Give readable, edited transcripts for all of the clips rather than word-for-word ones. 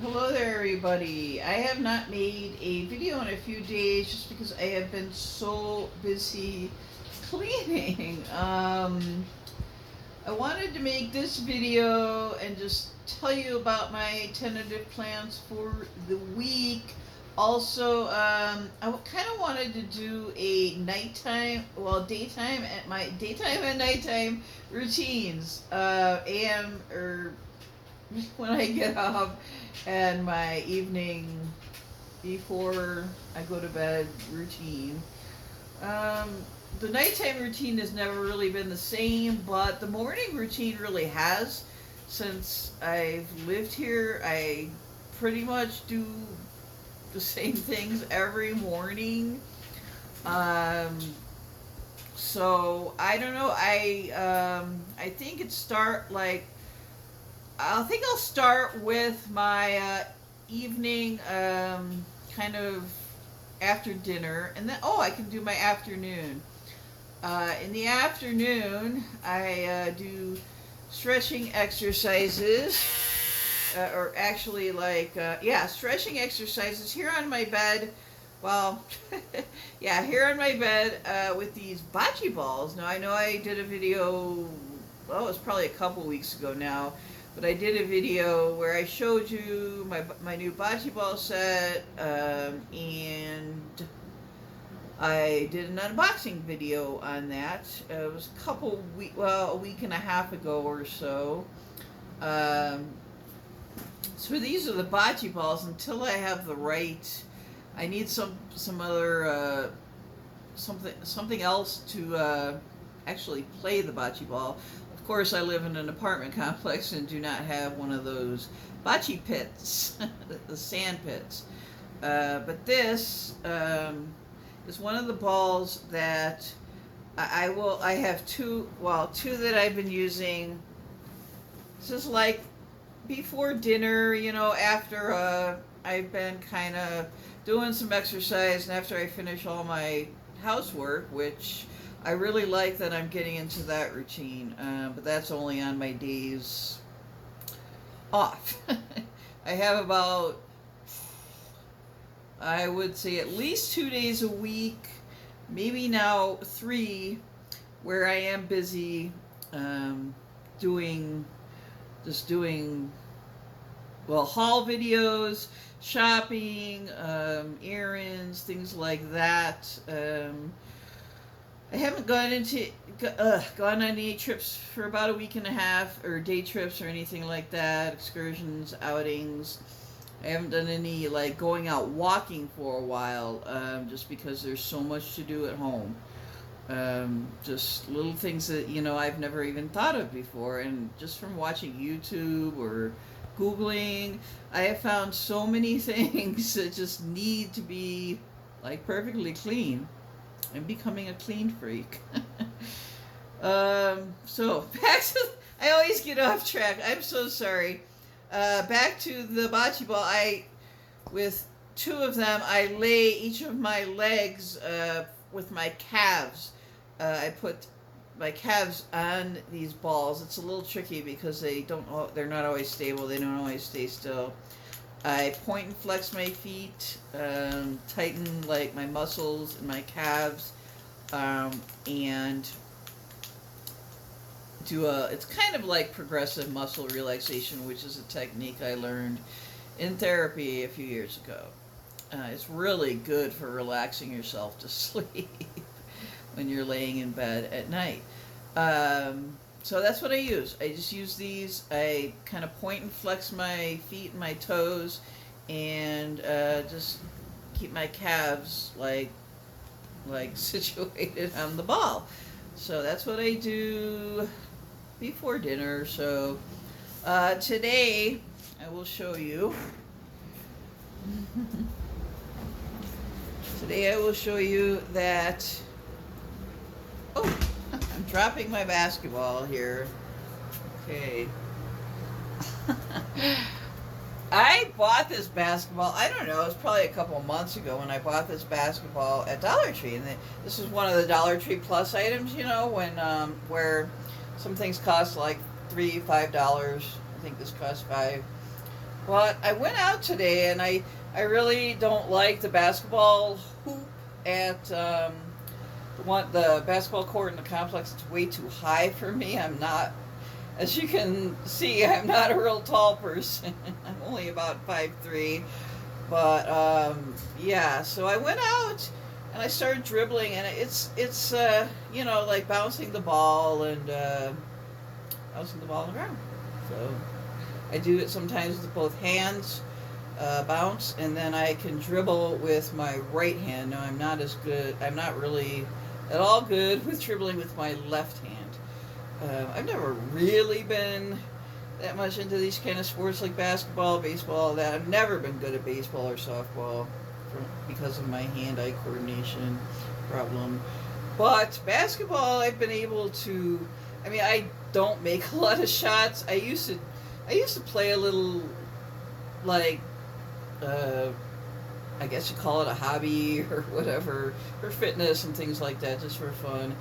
Hello there, everybody. I have not made a video in a few days just because I have been so busy cleaning. I wanted to make this video and just tell you about my tentative plans for the week. Also, I kind of wanted to do a daytime at my daytime and nighttime routines, AM or when I get up, and my evening before I go to bed routine. Um, the nighttime routine has never really been the same, but the morning routine really has. Since I've lived here, I pretty much do the same things every morning. Um, so I don't know. I think it start like I think I'll start with my evening, kind of after dinner, and then I can do my afternoon. In the afternoon, I do stretching exercises, or actually, stretching exercises here on my bed. Well, yeah, here on my bed with these bocce balls. Now, I know I did a video, well, it was probably a couple weeks ago now, but I did a video where I showed you my new bocce ball set, and I did an unboxing video on that. It was a week and a half ago or so. Um, so these are the bocce balls. Until I have the right, I need some other something else to actually play the bocce ball. Of course, I live in an apartment complex and do not have one of those bocce pits, the sand pits. But this is one of the balls that I have two that I've been using. This is like before dinner, after I've been kind of doing some exercise, and after I finish all my housework, which I really like that I'm getting into that routine, but that's only on my days off. I have about, I would say, at least 2 days a week, maybe now 3, where I am busy doing, haul videos, shopping, errands, things like that. I haven't gone on any trips for about a week and a half, or day trips or anything like that, excursions, outings. I haven't done any going out walking for a while, just because there's so much to do at home. Just little things that I've never even thought of before, and just from watching YouTube or Googling, I have found so many things that just need to be perfectly clean. I'm becoming a clean freak. So back to, I always get off track. I'm so sorry. Back to the bocce ball. With 2 of them, I lay each of my legs with my calves. I put my calves on these balls. It's a little tricky because they're not always stable. They don't always stay still. I point and flex my feet, tighten my muscles and my calves, and it's kind of like progressive muscle relaxation, which is a technique I learned in therapy a few years ago. It's really good for relaxing yourself to sleep when you're laying in bed at night. So that's what I use. I just use these. I kind of point and flex my feet and my toes, and just keep my calves situated on the ball. So that's what I do before dinner. So today I will show you. Today I will show you that. Oh, I'm dropping my basketball here. Okay. I bought this basketball, I don't know, it was probably a couple months ago when I bought this basketball at Dollar Tree. And this is one of the Dollar Tree Plus items, when where some things cost like $3, $5. I think this cost $5. But I went out today, and I really don't like the basketball hoop at the basketball court in the complex. It's way too high for me. I'm not, as you can see, I'm not a real tall person. I'm only about 5'3". But yeah, so I went out and I started dribbling, and it's like bouncing the ball and bouncing the ball on the ground. So I do it sometimes with both hands, bounce, and then I can dribble with my right hand. Now I'm not as good. I'm not really at all good with dribbling with my left hand. I've never really been that much into these kind of sports like basketball, baseball. That I've never been good at baseball or softball because of my hand-eye coordination problem. But basketball, I've been able to. I mean, I don't make a lot of shots. I used to play a little, like, I guess you call it a hobby or whatever, for fitness and things like that, just for fun,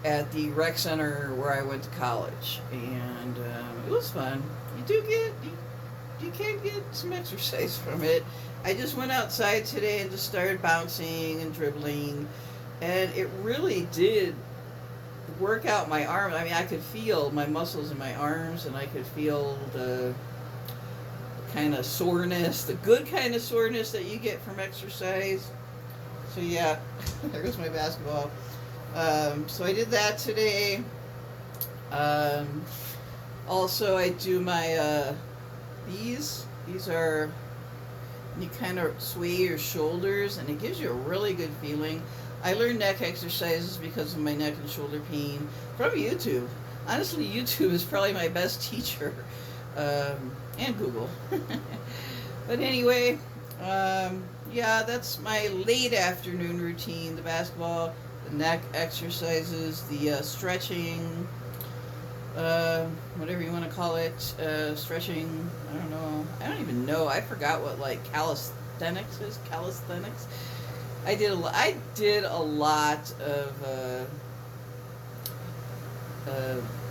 at the rec center where I went to college, and it was fun. You can get some exercise from it. I just went outside today and just started bouncing and dribbling, and it really did work out my arm. I mean, I could feel my muscles in my arms, and I could feel the kind of soreness, the good kind of soreness that you get from exercise. So yeah, there goes my basketball. So I did that today. Also, I do my these are, you kind of sway your shoulders, and it gives you a really good feeling. I learned neck exercises because of my neck and shoulder pain from YouTube. Honestly, YouTube is probably my best teacher, and Google. But anyway, yeah, that's my late afternoon routine: the basketball, the neck exercises, the stretching, whatever you want to call it, stretching. I don't know. I don't even know. I forgot what like calisthenics is. Calisthenics. I did a lot of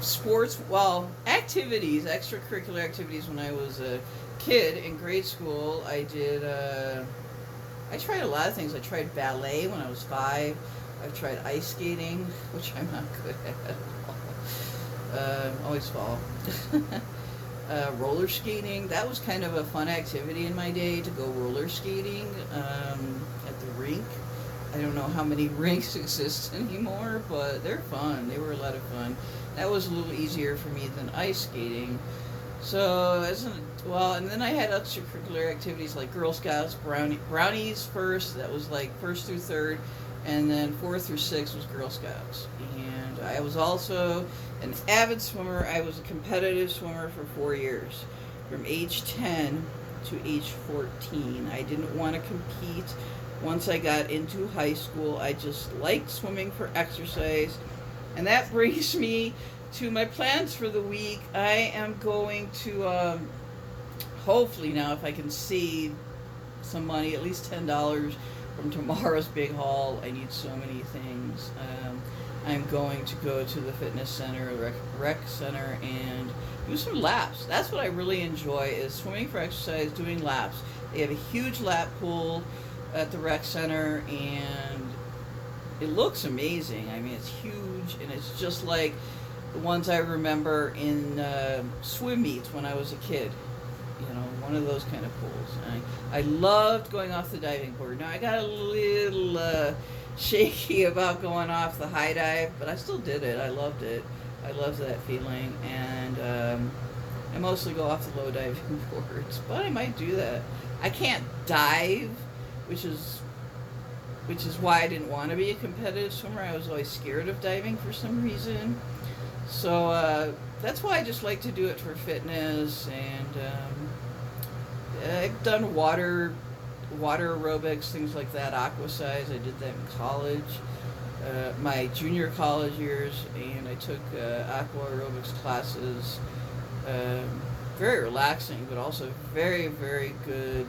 sports, well, activities, extracurricular activities when I was a kid in grade school. I tried a lot of things. I tried ballet when I was 5. I've tried ice skating, which I'm not good at all. Always fall. Roller skating, that was kind of a fun activity in my day, to go roller skating at the rink. I don't know how many rinks exist anymore, but they're fun. They were a lot of fun. That was a little easier for me than ice skating. So, and then I had extracurricular activities like Girl Scouts, brownies first, that was like 1st through 3rd, and then 4th through 6th was Girl Scouts. And I was also an avid swimmer. I was a competitive swimmer for 4 years, from age 10 to age 14. I didn't want to compete. Once I got into high school, I just liked swimming for exercise. And that brings me to my plans for the week. I am going to, hopefully now, if I can save some money, at least $10 from tomorrow's big haul. I need so many things. I'm going to go to the fitness center, rec center, and do some laps. That's what I really enjoy, is swimming for exercise, doing laps. They have a huge lap pool at the rec center, and it looks amazing. I mean, it's huge, and it's just like the ones I remember in swim meets when I was a kid. You know, one of those kind of pools. And I loved going off the diving board. Now, I got a little shaky about going off the high dive, but I still did it. I loved it. I loved that feeling. And I mostly go off the low diving boards, but I might do that. I can't dive, which is why I didn't want to be a competitive swimmer. I was always scared of diving for some reason. So that's why I just like to do it for fitness. And I've done water aerobics, things like that, aquasize. I did that in college, my junior college years, and I took aqua aerobics classes. Very relaxing, but also very, very good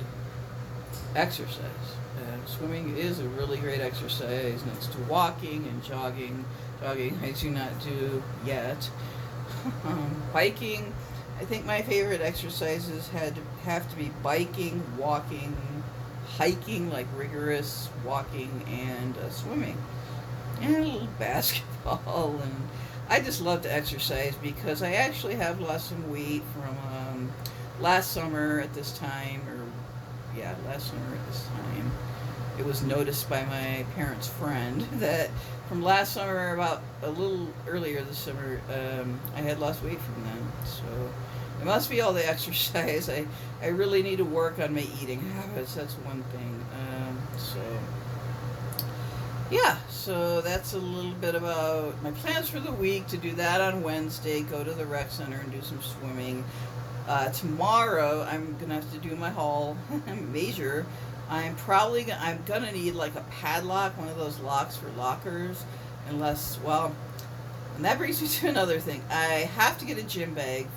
exercise. Swimming is a really great exercise next to walking and jogging. Jogging I do not do yet. Biking, I think my favorite exercises have to be biking, walking, hiking, like rigorous walking, and swimming, and a little basketball. And I just love to exercise because I actually have lost some weight from last summer at this time, or yeah, last summer at this time. It was noticed by my parents' friend that from last summer, about a little earlier this summer, I had lost weight from them. So it must be all the exercise. I really need to work on my eating habits. That's one thing. Yeah, so that's a little bit about my plans for the week. To do that on Wednesday, go to the rec center and do some swimming. Tomorrow, I'm gonna have to do my haul measure. I'm gonna need like a padlock, one of those locks for lockers, unless, well, and that brings me to another thing. I have to get a gym bag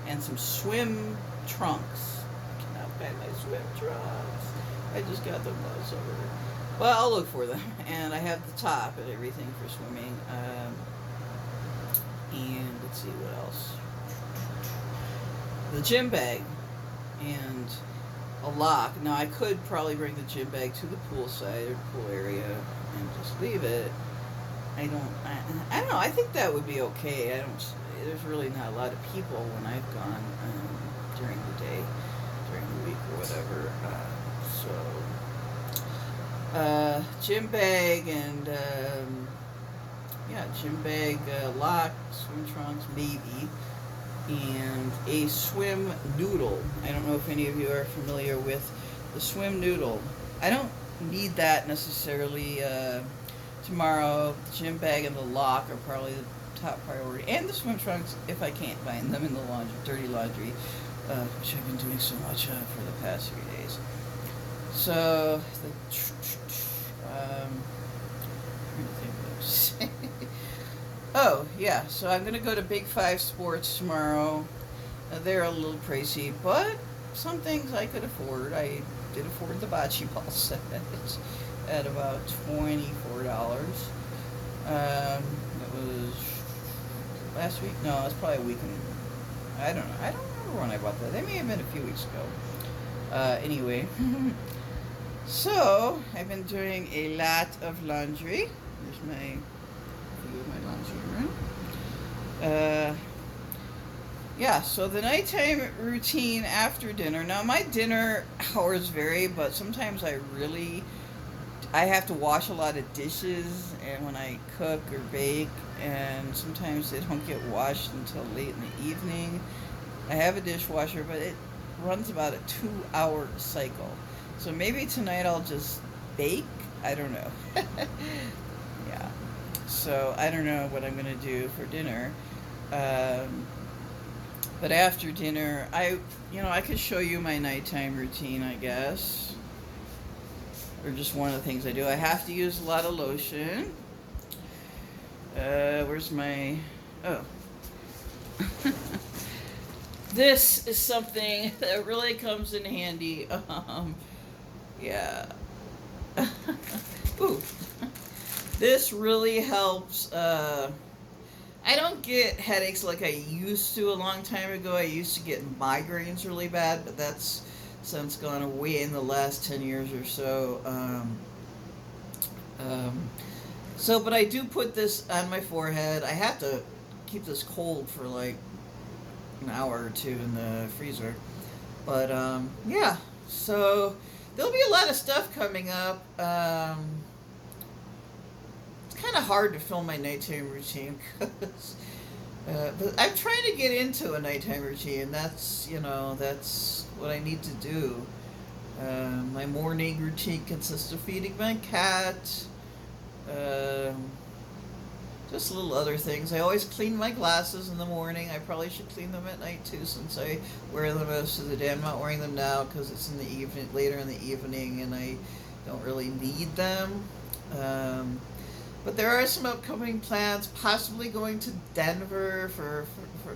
and some swim trunks. I cannot find my swim trunks. I just got them last summer. Well, I'll look for them. And I have the top and everything for swimming. And let's see what else. The gym bag and a lock. Now, I could probably bring the gym bag to the pool side or pool area and just leave it. I don't know. I think that would be okay. There's really not a lot of people when I've gone during the day, during the week or whatever. Gym bag and gym bag, lock, swim trunks, maybe, and a swim noodle. I don't know if any of you are familiar with the swim noodle. I don't need that necessarily. Tomorrow, the gym bag and the lock are probably the top priority, and the swim trunks if I can't find them in the dirty laundry, which I've been doing so much for the past few days. So oh yeah, so I'm gonna go to Big Five Sports tomorrow. They're a little pricey, but some things I could afford. I did afford the bocce ball set at about $24. It was last week. No, it was probably a week. I don't know. I don't remember when I bought that. They may have been a few weeks ago. Anyway, so I've been doing a lot of laundry. There's my view of my laundry room. Yeah, so the nighttime routine after dinner. Now, my dinner hours vary, but sometimes I have to wash a lot of dishes, and when I cook or bake, and sometimes they don't get washed until late in the evening. I have a dishwasher, but it runs about a 2-hour cycle. So maybe tonight I'll just bake. I don't know. Yeah. So I don't know what I'm going to do for dinner. But after dinner, I could show you my nighttime routine, I guess. Or just one of the things I do. I have to use a lot of lotion. Where's my... Oh. This is something that really comes in handy. Yeah. Ooh. This really helps. I don't get headaches like I used to a long time ago. I used to get migraines really bad, but that's since gone away in the last 10 years or so. But I do put this on my forehead. I have to keep this cold for like an hour or two in the freezer. But yeah, so there'll be a lot of stuff coming up. It's kind of hard to film my nighttime routine because but I'm trying to get into a nighttime routine. That's what I need to do. My morning routine consists of feeding my cat, just little other things. I always clean my glasses in the morning. I probably should clean them at night too, since I wear them most of the day. I'm not wearing them now because it's in the evening, later in the evening, and I don't really need them. But there are some upcoming plans, possibly going to Denver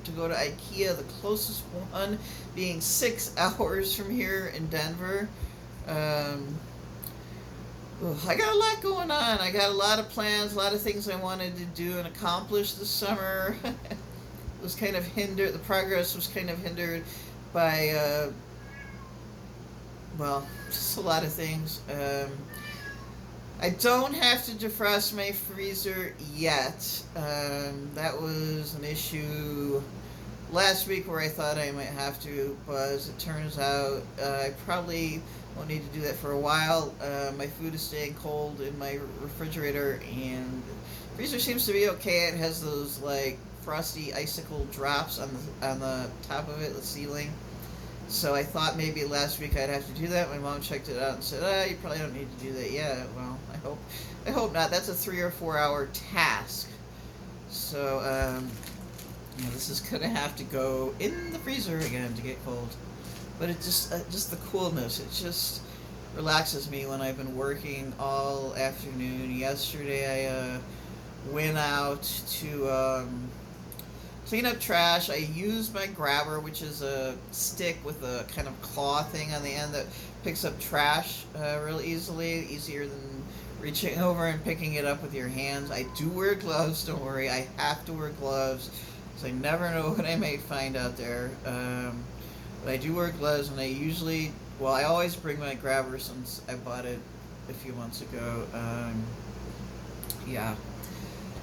to go to IKEA, the closest one being 6 hours from here in Denver. I got a lot going on. I got a lot of plans, a lot of things I wanted to do and accomplish this summer. was kind of hindered. The progress was kind of hindered by well, just a lot of things. I don't have to defrost my freezer yet. That was an issue last week where I thought I might have to, but as it turns out, I probably won't need to do that for a while. My food is staying cold in my refrigerator, and the freezer seems to be okay. It has those like frosty icicle drops on the top of it, the ceiling. So I thought maybe last week I'd have to do that. My mom checked it out and said, you probably don't need to do that yet. Well, I hope not. That's a 3 or 4 hour task. So, this is gonna have to go in the freezer again to get cold. But it just the coolness, it just relaxes me when I've been working all afternoon. Yesterday I went out to clean up trash. I used my grabber, which is a stick with a kind of claw thing on the end that picks up trash real easily, easier than reaching over and picking it up with your hands. I do wear gloves, don't worry. I have to wear gloves because I never know what I may find out there. But I do wear gloves, and I always bring my grabber since I bought it a few months ago. Yeah.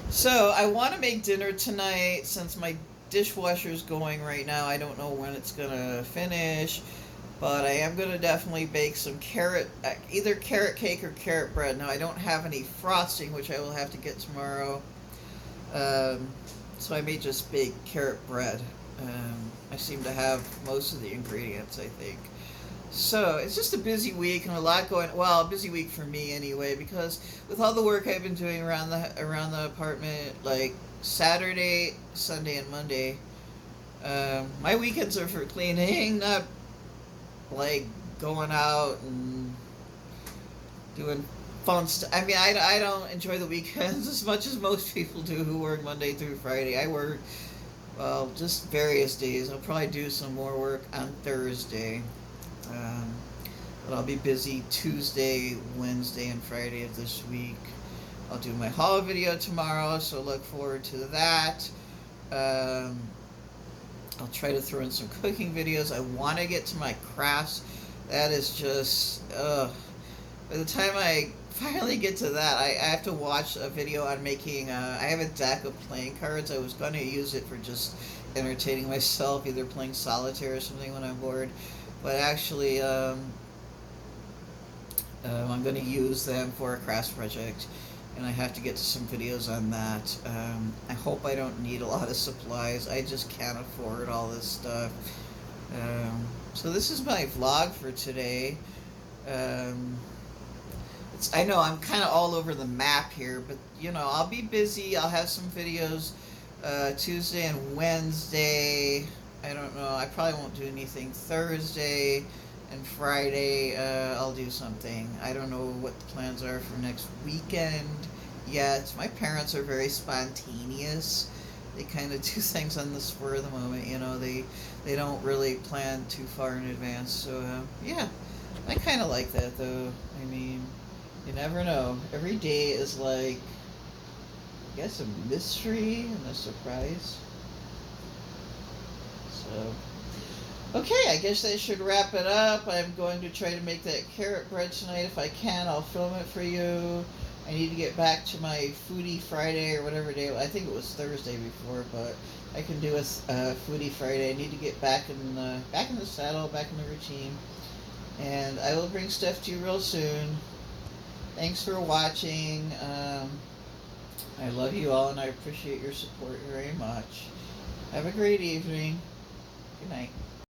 So I want to make dinner tonight since my dishwasher is going right now. I don't know when it's going to finish, but I am going to definitely bake some either carrot cake or carrot bread. Now I don't have any frosting, which I will have to get tomorrow. So I may just bake carrot bread. I seem to have most of the ingredients, I think. So it's just a busy week and a lot going. Well, a busy week for me anyway, because with all the work I've been doing around the apartment, like Saturday, Sunday, and Monday, my weekends are for cleaning, not like going out and doing fun stuff. I mean, I don't enjoy the weekends as much as most people do who work Monday through Friday. I work, well, just various days. I'll probably do some more work on Thursday. But I'll be busy Tuesday, Wednesday, and Friday of this week. I'll do my haul video tomorrow, so look forward to that. I'll try to throw in some cooking videos. I want to get to my crafts. That is just, by the time I finally get to that, I have to watch a video on making, I have a deck of playing cards. I was going to use it for just entertaining myself, either playing solitaire or something when I'm bored. But actually, I'm going to use them for a crafts project, and I have to get to some videos on that. I hope I don't need a lot of supplies. I just can't afford all this stuff. So this is my vlog for today. I know I'm kind of all over the map here, but I'll be busy. I'll have some videos Tuesday and Wednesday. I don't know. I probably won't do anything Thursday, and Friday I'll do something. I don't know what the plans are for next weekend yet. My parents are very spontaneous. They kind of do things on the spur of the moment. They don't really plan too far in advance. So yeah, I kind of like that though. I mean, you never know. Every day is like, I guess, a mystery and a surprise. So, okay, I guess that should wrap it up. I'm going to try to make that carrot bread tonight. If I can, I'll film it for you. I need to get back to my Foodie Friday or whatever day. I think it was Thursday before, but I can do a Foodie Friday. I need to get back in the saddle, back in the routine. And I will bring stuff to you real soon. Thanks for watching. I love you all, and I appreciate your support very much. Have a great evening. Good night.